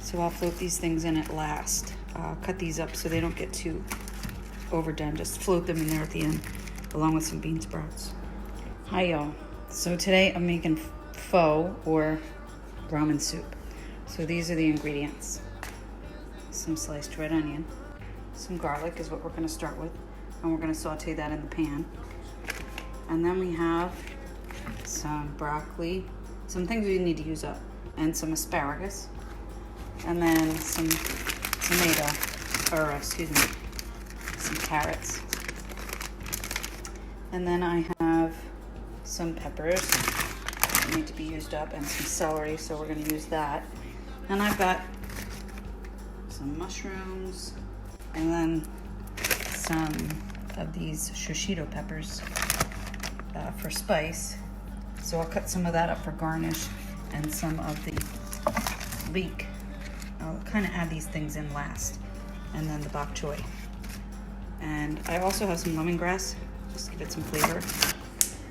So I'll float these things in at last. Cut these up so they don't get too overdone. Just float them in there at the end, along with some bean sprouts. Hi y'all. So today I'm making pho or ramen soup. So these are the ingredients. Some sliced red onion. Some garlic is what we're gonna start with. And we're gonna saute that in the pan. And then we have some broccoli, some things we need to use up, and some asparagus. And then some some carrots. And then I have some peppers that need to be used up and some celery, so we're gonna use that. And I've got some mushrooms and then some of these shishito peppers for spice. So I'll cut some of that up for garnish and some of the leek. I'll kind of add these things in last, and then the bok choy. And I also have some lemongrass, just to give it some flavor.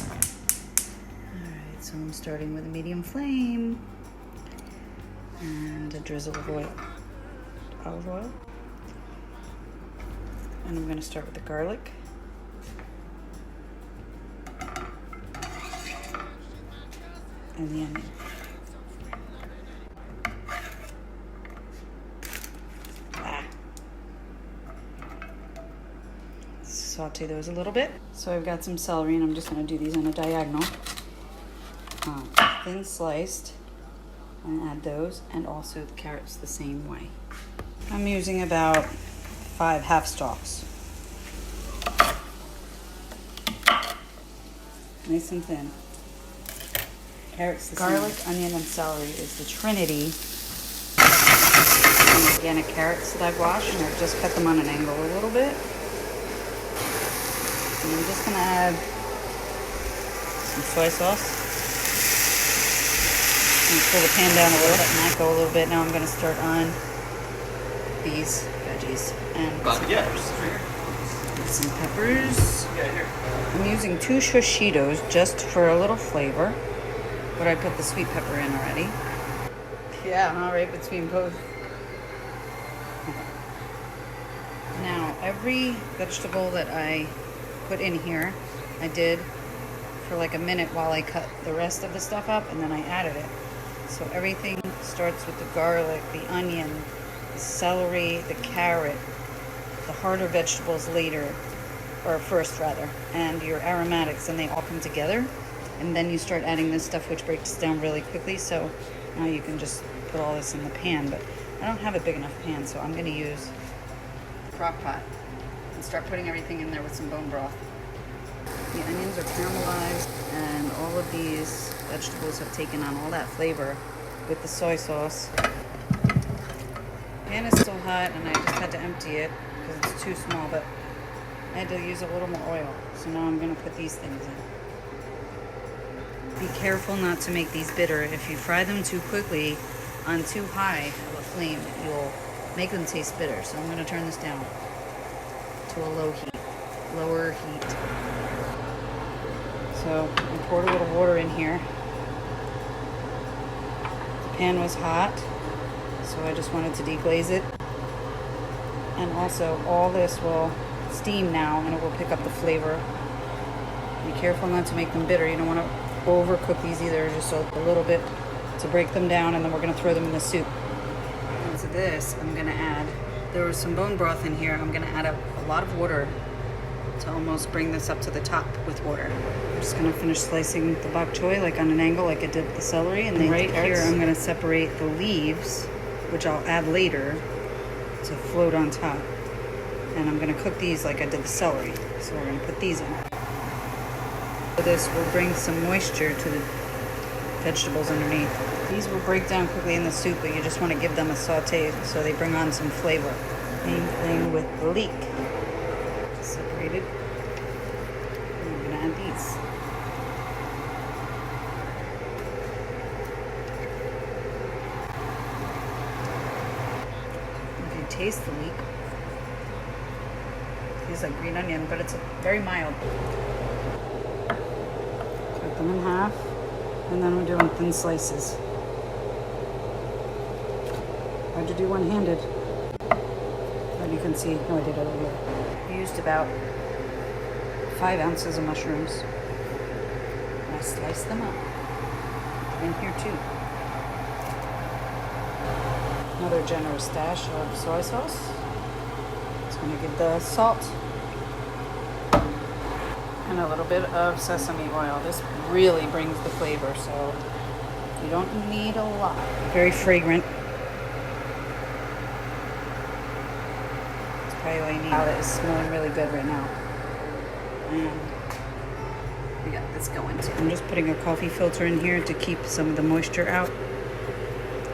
All right, so I'm starting with a medium flame and a drizzle of oil, olive oil. And I'm gonna start with the garlic. And the onion. Saute those a little bit. So I've got some celery and I'm just gonna do these on a diagonal. Thin sliced, and add those, and also the carrots the same way. I'm using about 5 half stalks. Nice and thin. Carrots the garlic, same. Onion, and celery is the trinity. And organic carrots that I've washed, and I've just cut them on an angle a little bit. And I'm just gonna add some soy sauce. And pull the pan down a little bit, and that go a little bit. Now I'm gonna start on these veggies and some peppers. I'm using 2 shishitos just for a little flavor, but I put the sweet pepper in already. Yeah, all right, between both. Now, every vegetable that I put in here, I did for like a minute while I cut the rest of the stuff up, and then I added it. So everything starts with the garlic, the onion, the celery, the carrot, the harder vegetables later, or first rather, and your aromatics, and they all come together. And then you start adding this stuff, which breaks down really quickly. So now you can just put all this in the pan, but I don't have a big enough pan, so I'm gonna use the crock pot and start putting everything in there with some bone broth. The onions are caramelized, and all of these vegetables have taken on all that flavor with the soy sauce. Pan is still hot, and I just had to empty it because it's too small, but I had to use a little more oil. So now I'm gonna put these things in. Be careful not to make these bitter. If you fry them too quickly on too high of a flame, you'll make them taste bitter. So I'm gonna turn this down to a lower heat. So I poured a little water in here. The pan was hot, so I just wanted to deglaze it. And also all this will steam now, and it will pick up the flavor. Be careful not to make them bitter. You don't want to overcook these either, just a little bit to break them down, and then we're going to throw them in the soup. And to this, I'm going to add, there was some bone broth in here. I'm going to add a lot of water to almost bring this up to the top with water. I'm just going to finish slicing the bok choy like on an angle like I did with the celery, and then right here I'm going to separate the leaves, which I'll add later to float on top. And I'm going to cook these like I did the celery. So we're going to put these in. So this will bring some moisture to the vegetables underneath. These will break down quickly in the soup, but you just want to give them a saute so they bring on some flavor. Same thing with the leek. Separated. And I'm going to add these. You can taste the leek. Tastes like green onion, but it's very mild. Cut them in half, and then we're doing thin slices. Tried to do one-handed. But you can see how I did it over here. I used about 5 ounces of mushrooms. And I sliced them up. In here too. Another generous dash of soy sauce. It's going to give the salt. And a little bit of sesame oil. This really brings the flavor, so you don't need a lot. Very fragrant. It's probably all you need. It is smelling really good right now. And we got this going too. I'm just putting a coffee filter in here to keep some of the moisture out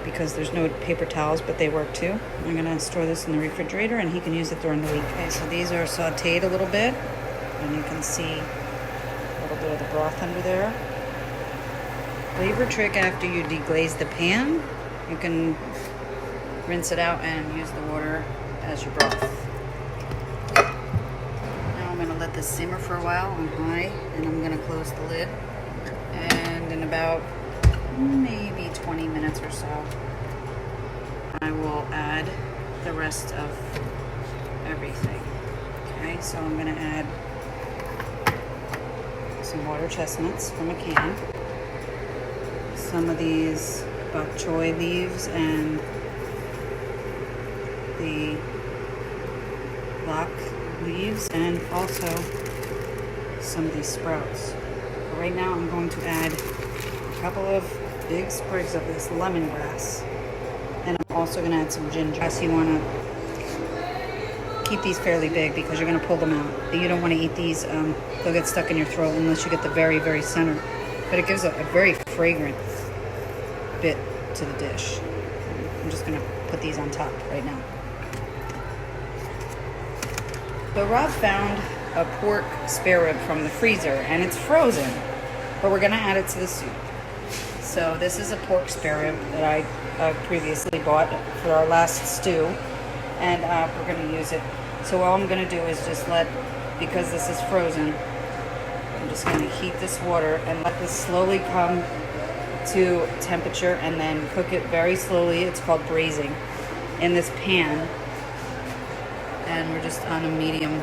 because there's no paper towels, but they work too. I'm gonna store this in the refrigerator and he can use it during the week. Okay, so these are sauteed a little bit and you can see a little bit of the broth under there. Flavor trick after you deglaze the pan, you can rinse it out and use the water as your broth. Let this simmer for a while on high, and I'm going to close the lid, and in about maybe 20 minutes or so I will add the rest of everything. Okay, so I'm going to add some water chestnuts from a can, some of these bok choy leaves and the lak leaves, and also some of these sprouts. But right now I'm going to add a couple of big sprigs of this lemongrass, and I'm also going to add some ginger. So you want to keep these fairly big because you're going to pull them out. You don't want to eat these, they'll get stuck in your throat unless you get the very, very center. But it gives a very fragrant bit to the dish. I'm just going to put these on top right now. So Rob found a pork spare rib from the freezer, and it's frozen, but we're gonna add it to the soup. So this is a pork spare rib that I previously bought for our last stew, and we're gonna use it. So all I'm gonna do is just because this is frozen, I'm just gonna heat this water and let this slowly come to temperature and then cook it very slowly. It's called braising in this pan. And we're just on a medium,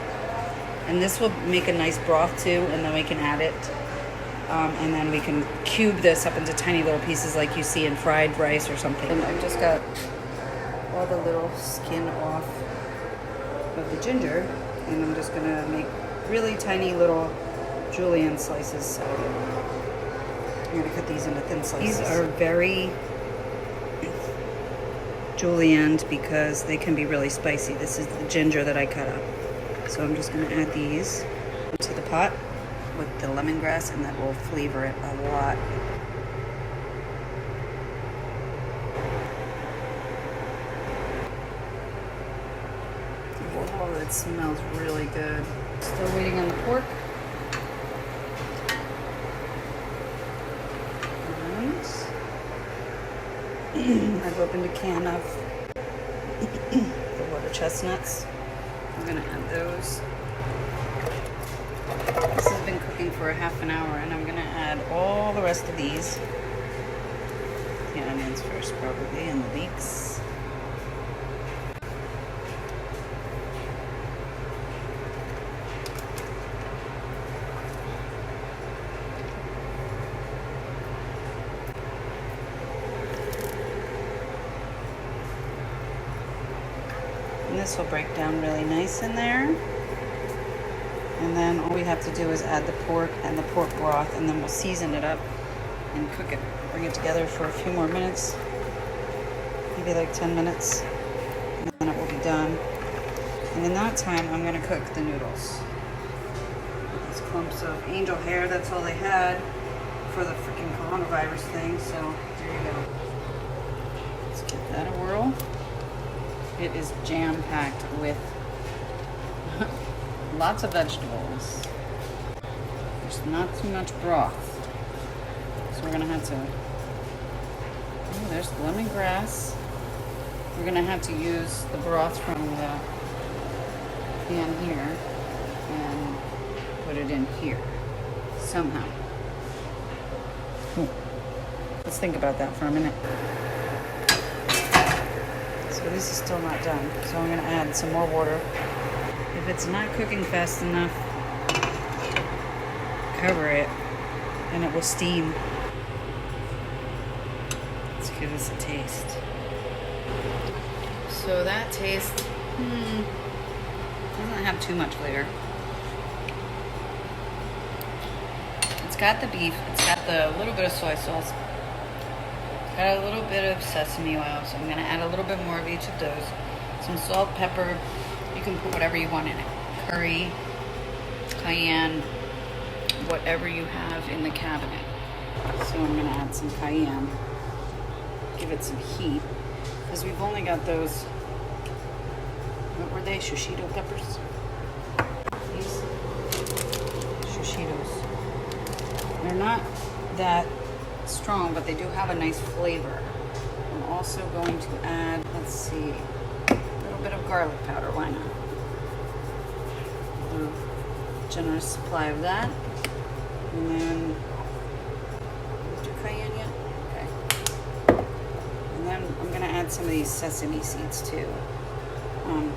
and this will make a nice broth too, and then we can add it, and then we can cube this up into tiny little pieces like you see in fried rice or something. And I've just got all the little skin off of the ginger, and I'm just gonna make really tiny little julienne slices. So I'm gonna cut these into thin slices. These are very julienne because they can be really spicy. This is the ginger that I cut up. So I'm just going to add these to the pot with the lemongrass, and that will flavor it a lot. Oh, it smells really good. Still waiting on the pork. I've opened a can of the water chestnuts. I'm going to add those. This has been cooking for a half an hour, and I'm going to add all the rest of these. The onions first, probably, and the leeks. And this will break down really nice in there. And then all we have to do is add the pork and the pork broth, and then we'll season it up and cook it. Bring it together for a few more minutes, maybe like 10 minutes, and then it will be done. And in that time, I'm gonna cook the noodles. These clumps of angel hair, that's all they had for the freaking coronavirus thing, so there you go. Let's give that a whirl. It is jam-packed with lots of vegetables. There's not too much broth. So we're gonna have to, oh, there's lemongrass. We're gonna have to use the broth from the pan here and put it in here somehow. Let's think about that for a minute. So this is still not done. So I'm gonna add some more water. If it's not cooking fast enough, cover it and it will steam. Let's give this a taste. So that taste doesn't have too much flavor. It's got the beef, it's got the little bit of soy sauce, it's got a little bit of sesame oil, so I'm gonna add a little bit more of each of those. Some salt, pepper, you can put whatever you want in it. Curry, cayenne, whatever you have in the cabinet. So I'm gonna add some cayenne, give it some heat, because we've only got those, what were they, shishito peppers? These shishitos. They're not that strong, but they do have a nice flavor. I'm also going to add, let's see, a little bit of garlic powder, why not? A generous supply of that. And then, do cayenne yet? Okay. And then I'm gonna add some of these sesame seeds too,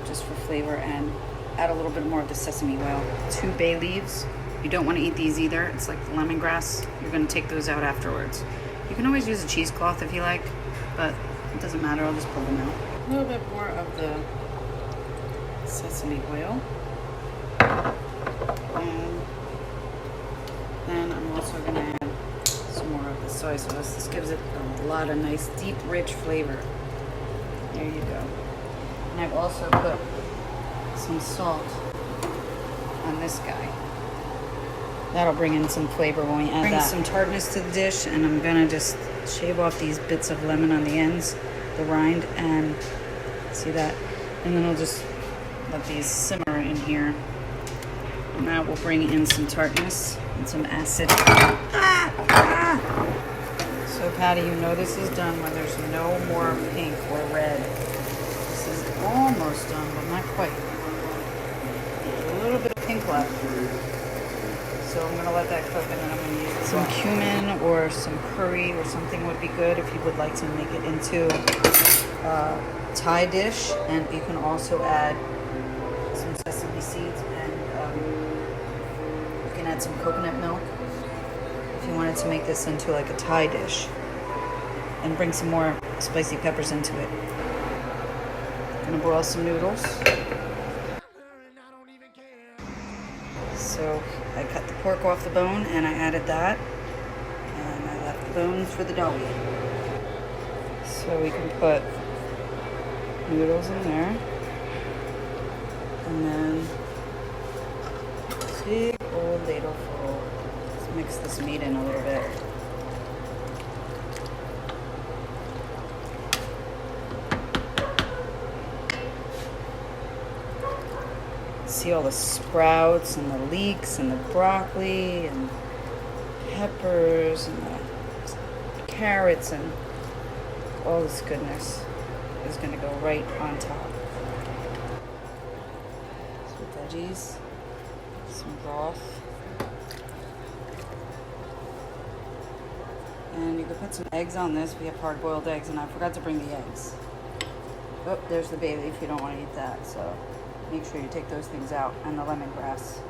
just for flavor, and add a little bit more of the sesame oil. 2 bay leaves. You don't want to eat these either. It's like the lemongrass. You're gonna take those out afterwards. You can always use a cheesecloth if you like, but it doesn't matter. I'll just pull them out. A little bit more of the sesame oil. And then I'm also going to add some more of the soy sauce. This gives it a lot of nice, deep, rich flavor. There you go. And I've also put some salt on this guy. That'll bring in some flavor when we add that. Bring some tartness to the dish, and I'm going to just shave off these bits of lemon on the ends, the rind, and see that? And then I'll just let these simmer in here. And that will bring in some tartness and some acid. So Patty, you know this is done when there's no more pink or red. This is almost done, but not quite. There's a little bit of pink left. So I'm going to let that cook, and then I'm going to use some cumin or some curry or something would be good if you would like to make it into a Thai dish. And you can also add some sesame seeds, and you can add some coconut milk if you wanted to make this into like a Thai dish, and bring some more spicy peppers into it. I'm gonna broil some noodles. So I cut the pork off the bone and I added that, and I left the bones for the doggy. So we can put noodles in there. And then big old ladle full. Let's mix this meat in a little bit. See all the sprouts and the leeks and the broccoli and peppers and the carrots, and all this goodness is going to go right on top. Veggies, some broth, and you can put some eggs on this if you have hard-boiled eggs, and I forgot to bring the eggs. Oh, there's the bay leaf. You don't want to eat that, so make sure you take those things out, and the lemongrass.